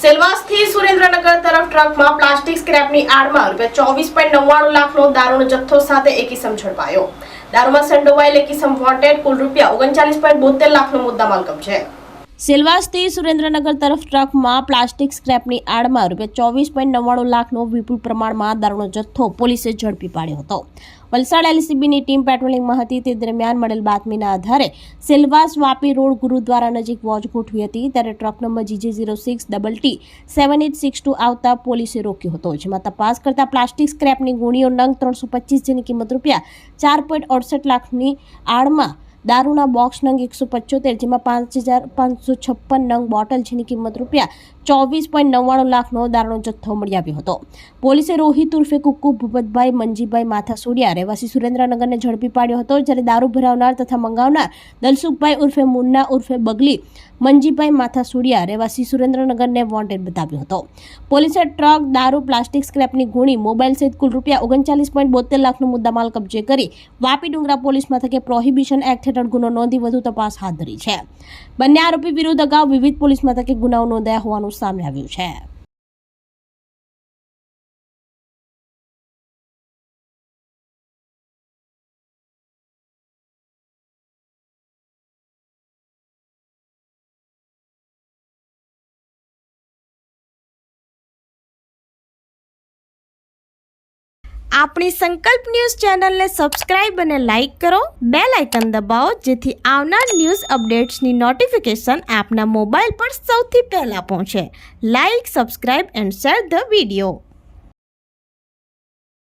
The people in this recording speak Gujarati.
સેલવાસથી સુરેન્દ્રનગર તરફ ટ્રકમાં પ્લાસ્ટિક સ્ક્રેપની આડમાં ₹24.99 લાખનો દારૂનો જથ્થો સાથે એક ઇસમ ઝડપાયો। દારૂમાં સંડોવાયેલ એક ઇસમ વોન્ટેડ, કુલ ₹39.72 લાખનો મુદ્દામાલ કબજે। સેલવાસથી સુરેન્દ્રનગર તરફ ટ્રકમાં પ્લાસ્ટિક સ્ક્રેપની આડમાં ₹24.99 લાખનો વિપુલ પ્રમાણમાં દારૂનો જથ્થો પોલીસે ઝડપી પાડ્યો હતો। વલસાડ એલસીબીની ટીમ પેટ્રોલિંગમાં હતી તે દરમિયાન મળેલ બાતમીના આધારે સેલવાસ વાપી રોડ ગુરુદ્વારા નજીક વોચ ગોઠવી હતી ત્યારે ટ્રક નંબર GJ06TT7862 આવતા પોલીસે રોક્યો હતો, જેમાં તપાસ કરતા પ્લાસ્ટિક સ્ક્રેપની ગુણીઓ નંગ 325 જેની કિંમત ₹4.68 લાખની આડમાં દારૂના બોક્સ નંગ 175 જેમાં 5556 નંગ બોટલ જેની કિંમત ₹24.99 લાખનો દારૂનો જથ્થો મળી આવ્યો હતો। પોલીસે રોહિત ઉર્ફે કુક્કુ ભૂપતભાઈ મંજીભાઈ માથાસોડિયા રહેવાસી સુરેન્દ્રનગરને ઝડપી પાડ્યો હતો, જ્યારે દારૂ ભરાવનાર તથા મંગાવનાર દલસુખભાઈ ઉર્ફે મુન્ના ઉર્ફે બગલી મંજીભાઈ માથાસોડિયા રહેવાસી સુરેન્દ્રનગરને વોન્ટેડ બતાવ્યો હતો। પોલીસે ટ્રક, દારૂ, પ્લાસ્ટિક સ્ક્રેપની ગુણી, મોબાઈલ સહિત કુલ ₹39.72 લાખનો મુદ્દામાલ કબજે કરી વાપી ડુંગરા પોલીસ મથકે પ્રોહિબિશન એક્ટ હેઠળ ગુનો નોંધી વધુ તપાસ હાથ ધરી છે। બંને આરોપી વિરુદ્ધ અગાઉ વિવિધ પોલીસ મથકે ગુનાઓ નોંધાયા હોવાનું સામે આવ્યું છે। આપણી સંકલ્પ ન્યૂઝ ચેનલને સબસ્ક્રાઇબ અને લાઇક કરો, બેલ આઇકન દબાવો જેથી આવનાર ન્યૂઝ અપડેટ્સની નોટિફિકેશન આપના મોબાઈલ પર સૌથી પહેલા પહોંચે। Like, subscribe and share the video.